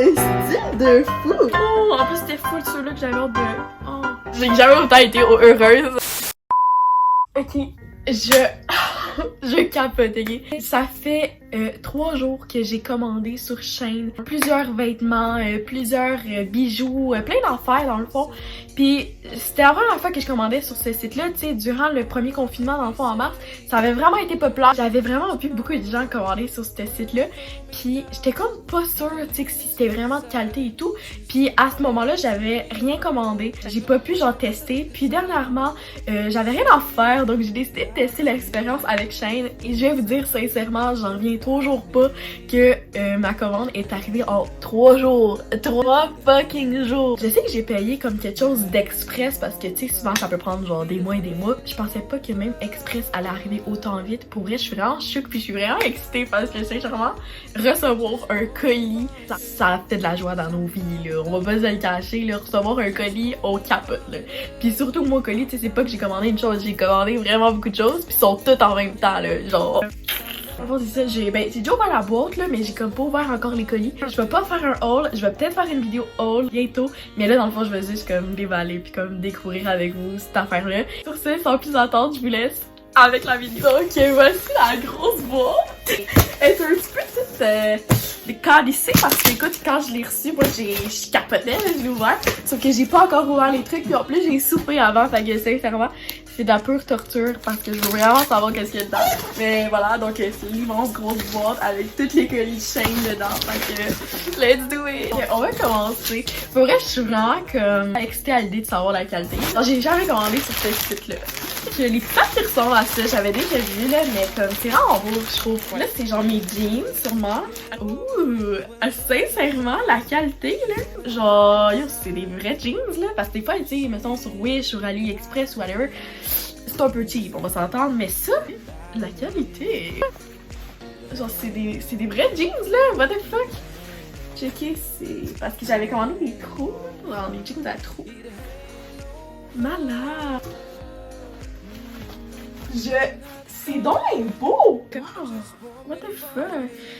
c'est style de fou! Oh, en plus c'était full ceux-là que j'avais hâte de... Oh. J'ai jamais autant été heureuse. Ok, je capote, ok? Ça fait 3 jours que j'ai commandé sur Shein plusieurs vêtements, plusieurs bijoux, plein d'affaires dans le fond. Puis c'était la première fois que je commandais sur ce site-là, tu sais, durant le premier confinement dans le fond en mars. Ça avait vraiment été populaire. J'avais vraiment vu beaucoup de gens commander sur ce site-là. Puis j'étais comme pas sûre, tu sais, que si c'était vraiment de qualité et tout. Puis à ce moment-là, j'avais rien commandé. J'ai pas pu genre tester. Puis dernièrement, j'avais rien à faire, donc j'ai décidé de tester l'expérience avec Shein. Et je vais vous dire sincèrement, j'en reviens toujours pas que ma commande est arrivée en 3 jours. 3 fucking jours. Je sais que j'ai payé comme quelque chose d'express parce que tu sais, souvent ça peut prendre genre des mois et des mois. Je pensais pas que même express allait arriver autant vite. Pour vrai, je suis vraiment choquée puis je suis vraiment excitée parce que sincèrement, recevoir un colis, ça fait de la joie dans nos vies là. On va pas se le cacher là, recevoir un colis, on capote là. Puis surtout mon colis, tu sais, c'est pas que j'ai commandé une chose, j'ai commandé vraiment beaucoup de choses puis ils sont toutes en même temps là, genre. C'est ça, j'ai déjà ouvert la boîte là, mais j'ai comme pas ouvert encore les colis. Je vais pas faire un haul, je vais peut-être faire une vidéo haul bientôt, mais là dans le fond je vais juste comme dévaler puis comme découvrir avec vous cette affaire là. Sur ce, sans plus attendre, je vous laisse avec la vidéo. Ok, voici la grosse boîte. Elle est un petit peu petite calissée parce que écoute, quand je l'ai reçue, moi je capotais, je l'ai ouvert. Sauf que j'ai pas encore ouvert les trucs, puis en plus j'ai soupé avant, fait que sincèrement, c'est de la pure torture parce que je veux vraiment savoir qu'est-ce qu'il y a dedans. Mais voilà, donc c'est une immense grosse boîte avec toutes les colis de Shein dedans. Fait que let's do it! Okay, on va commencer. Pour vrai, je suis vraiment comme excitée à l'idée de savoir la qualité. Alors, j'ai jamais commandé sur ce site-là. J'ai les pattes qui ressemblent à ça, j'avais déjà vu là, mais comme c'est vraiment beau, je trouve. Là, c'est genre mes jeans, sûrement. Ouh! Sincèrement, la qualité là, genre, yo, c'est des vrais jeans là, parce que des fois, tu sais, mettons sur Wish, sur AliExpress ou whatever, c'est un peu cheap, on va s'entendre, mais ça, la qualité, genre c'est des vrais jeans là, what the fuck? Checker, c'est parce que j'avais commandé des trous, genre des jeans à trous. Malade! C'est donc beau! Oh, what the fuck?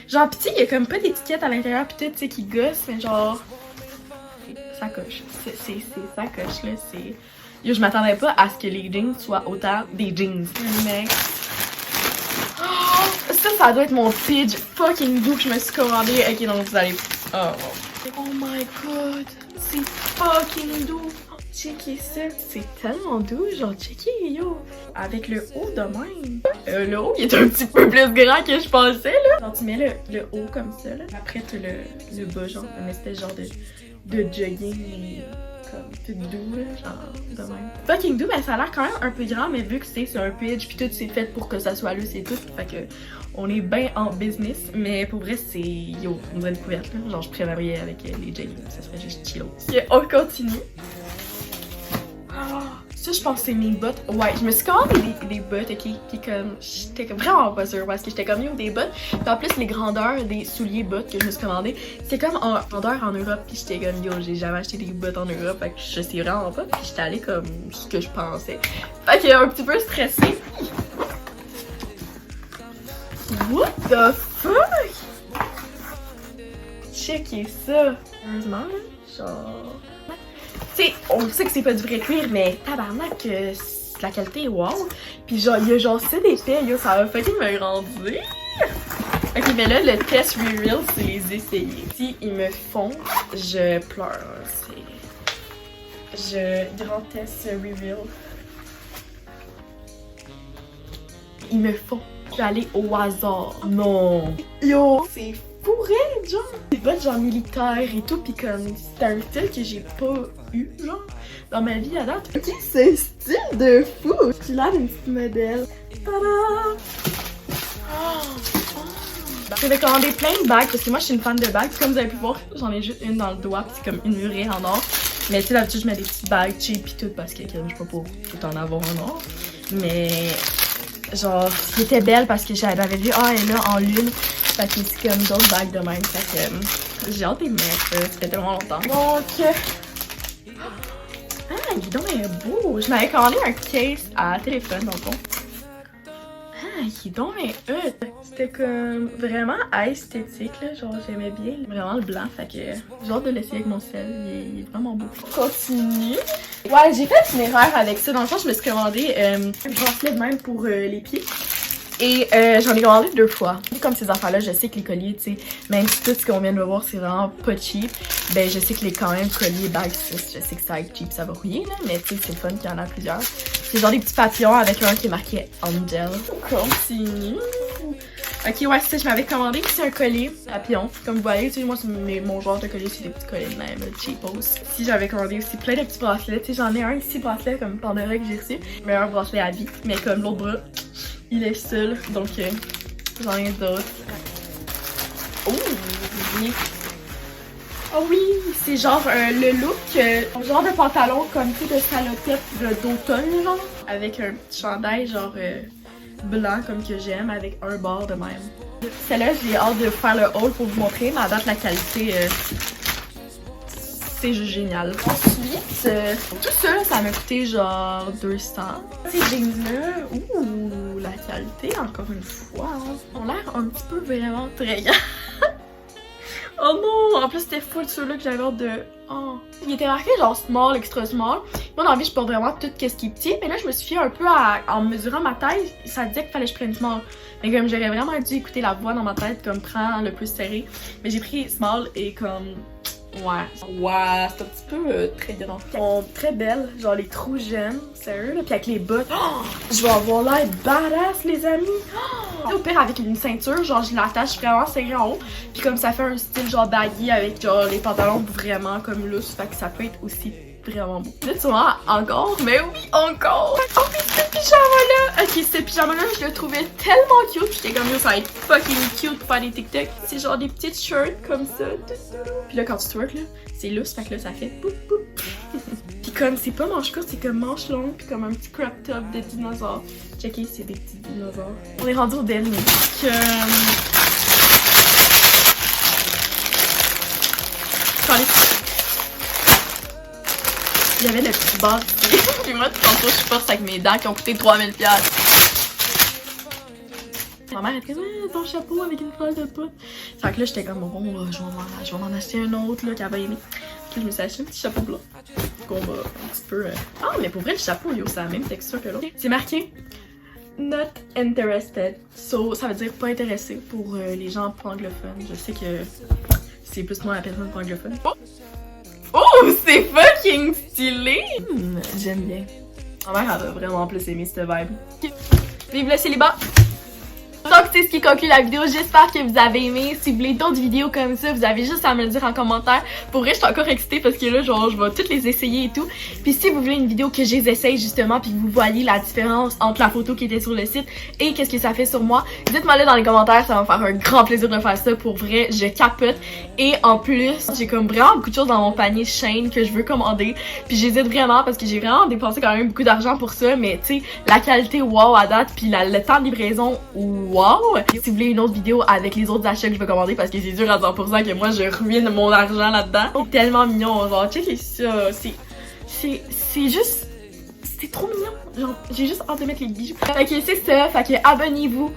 Genre, pis il y a comme pas d'étiquette à l'intérieur pis tout, tu sais, qui gosse, mais genre... Ça coche. C'est ça coche, là, c'est... Yo, je m'attendais pas à ce que les jeans soient autant des jeans. Mec. Oh, ça doit être mon pidge fucking doux que je me suis commandé. Ok, donc vous allez... Oh my god! C'est fucking doux! Checkez ça, c'est tellement doux, genre checkez yo, avec le haut de même. Le haut il est un petit peu plus grand que je pensais là. Genre tu mets le haut comme ça là, après tu le bas genre, une espèce genre de jogging comme tout doux là, genre de même. Fucking doux, mais ça a l'air quand même un peu grand, mais vu que c'est un pitch puis tout c'est fait pour que ça soit là, c'est tout, fait que on est bien en business, mais pour vrai c'est yo, on dirait une couverte là, genre je préférerais avec les jogging, ça serait juste chill. Ok, on continue. Ça, je pense que c'est mes bottes. Ouais, je me suis commandé des bottes, ok? Puis comme, j'étais vraiment pas sûre parce que j'étais comme yo des bottes. Puis en plus, les grandeurs des souliers bottes que je me suis commandé, c'est comme en grandeur en Europe. Puis j'étais comme yo, j'ai jamais acheté des bottes en Europe. Fait que je sais vraiment pas. Puis j'étais allée comme ce que je pensais. Fait que un petit peu stressée. What the fuck? Checkez ça. Heureusement, là, genre... T'sais, on sait que c'est pas du vrai cuir, mais tabarnak, la qualité est wow. Pis genre, il y a genre ça d'épais, yo, ça va fucking me grandir. Ok, mais là, le test reveal, c'est les essayer. Si ils me font, je pleure. Grand test reveal. Ils me font. Je vais aller au hasard. Non. Yo, c'est pourrait, genre. Des bottes genre militaires et tout, pis comme c'est un style que j'ai pas eu, genre, dans ma vie à date. Ok, c'est style de fou! J'ai l'air d'une petite modèle. Tada! J'avais commandé plein de bagues parce que moi je suis une fan de bagues. Comme vous avez pu voir, j'en ai juste une dans le doigt, pis c'est comme une murée en or. Mais tu sais, d'habitude je mets des petites bagues cheap pis tout parce que je sais pas pour tout en avoir en or. Mais genre, c'était belle parce que j'avais vu, elle est là en lune. Fait que c'est comme d'autres bagues de même. Fait que j'ai hâte de les mettre. Ça fait tellement longtemps. Donc. Ah, le guidon est beau. Je m'avais commandé un case à téléphone dans le fond. Ah, il est donc mais c'était comme vraiment esthétique là, genre j'aimais bien vraiment le blanc, fait que j'ai hâte de l'essayer avec mon sel, il est vraiment beau. Continue. Ouais, j'ai fait une erreur avec ça, dans le fond je me suis commandé un bracelet de même pour les pieds. Et j'en ai commandé 2 fois. Comme ces affaires-là, je sais que les colliers, tu sais, même si tout ce qu'on vient de voir, c'est vraiment pas cheap, ben je sais que les quand même colliers bagues, je sais que ça va être cheap, ça va rouiller, là, mais tu sais, c'est le fun qu'il y en a plusieurs. C'est genre des petits papillons avec un qui est marqué Angel. Continue. Ok, ouais, c'est ça, je m'avais commandé aussi un collier papillon. Comme vous voyez, tu sais, moi, mon genre de collier, c'est des petits colliers de même, cheapos. Si j'avais commandé aussi plein de petits bracelets, tu sais, j'en ai un ici, bracelet comme Pandora que j'ai reçu, mais un bracelet à vie, mais comme l'autre bras. Il est seul, donc j'en ai d'autres. Oh oui! Oh oui! C'est genre le look, genre de pantalon comme tu sais de salopette d'automne, genre. Avec un petit chandail genre blanc comme que j'aime, avec un bord de même. Celle-là, j'ai hâte de faire le haul pour vous montrer, mais à date la qualité, c'est juste génial. Ensuite, tout ça, ça m'a coûté genre 200. Ces jeans-là, ouh, la qualité, encore une fois, hein, ont l'air un petit peu vraiment très grand. Oh non! En plus, c'était full ceux-là que j'avais hâte de... Oh. Il était marqué genre small, extra small. Moi, dans la vie, je porte vraiment tout ce qui est petit. Mais là, je me suis fiée un peu en mesurant ma taille. Ça disait qu'il fallait que je prenne small. Mais comme j'aurais vraiment dû écouter la voix dans ma tête, comme prends le plus serré. Mais j'ai pris small et comme... Ouais, c'est un petit peu très grand. Elles sont très belles, genre les trous jeunes, sérieux là, puis avec les bottes, je vais avoir l'air badass les amis. Au pire avec une ceinture, genre je l'attache vraiment serré en haut, puis comme ça fait un style genre baggy avec genre les pantalons vraiment comme loose, fait que ça peut être aussi vraiment beau. Là tu vois encore, mais oui encore. Oh mais ce pyjama là, ok ce pyjama là je le trouvais tellement cute, j'étais comme yo ça va être fucking cute pour faire des TikTok. C'est genre des petites shirts comme ça. Puis là quand tu twerk là, c'est loose, fait que là ça fait poup poup. Puis comme c'est pas manche courte, c'est comme manche longue, puis comme un petit crop top de dinosaure. Checkez, c'est des petits dinosaures. On est rendu au dernier. Il y avait le petit bas. Puis moi, tantôt, je force avec mes dents qui ont coûté 3000$. Ma mère était ton chapeau avec une fleur de poudre. Fait que là, j'étais comme bon, je vais m'en acheter un autre là, qu'elle va aimer. Puis je me suis acheté un petit chapeau blanc. Qu'on va un petit peu. Ah, mais pour vrai, le chapeau, yo, c'est la même texture que l'autre. C'est marqué Not interested. So, ça veut dire pas intéressé pour les gens anglophones. Je sais que c'est plus moi la personne pas anglophone. Oh, c'est fucking stylé! J'aime bien. Ma mère, elle a vraiment plus aimé cette vibe. Vive le célibat! Donc c'est ce qui conclut la vidéo, j'espère que vous avez aimé. Si vous voulez d'autres vidéos comme ça, vous avez juste à me le dire en commentaire. Pour vrai, je suis encore excitée parce que là, genre, je vais toutes les essayer et tout. Puis si vous voulez une vidéo que je les essaye justement, puis que vous voyez la différence entre la photo qui était sur le site et qu'est-ce que ça fait sur moi, dites-moi là dans les commentaires, ça va me faire un grand plaisir de faire ça. Pour vrai, je capote. Et en plus, j'ai comme vraiment beaucoup de choses dans mon panier Shein que je veux commander. Puis j'hésite vraiment parce que j'ai vraiment dépensé quand même beaucoup d'argent pour ça. Mais tu sais, la qualité wow à date, puis le temps de livraison wow! Si vous voulez une autre vidéo avec les autres achats que je vais commander parce que c'est sûr à 100% que moi je ruine mon argent là-dedans. C'est tellement mignon, genre checkez ça, c'est juste... C'est trop mignon, genre j'ai juste hâte de mettre les bijoux. Fait que c'est ça, fait que abonnez-vous,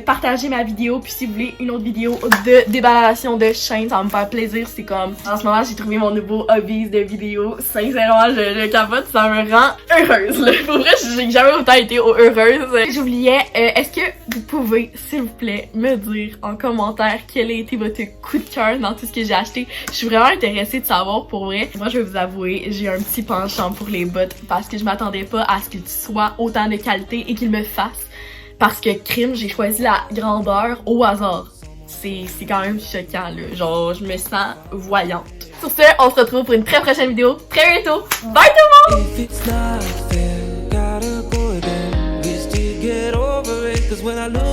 partagez ma vidéo, puis si vous voulez une autre vidéo de déballation de Shein, ça va me faire plaisir. C'est comme, en ce moment j'ai trouvé mon nouveau hobby de vidéo, sincèrement je capote, ça me rend heureuse là. Pour vrai j'ai jamais autant été heureuse. J'oubliais, est-ce que vous pouvez s'il vous plaît me dire en commentaire quel a été votre coup de cœur dans tout ce que j'ai acheté. Je suis vraiment intéressée de savoir pour vrai. Moi je vais vous avouer, j'ai un petit penchant pour les bottes parce que je m'attendais pas à ce qu'il soit autant de qualité et qu'il me fasse. Parce que crime, j'ai choisi la grandeur au hasard. C'est quand même choquant là. Genre, je me sens voyante. Sur ce, on se retrouve pour une très prochaine vidéo très bientôt. Bye tout le monde!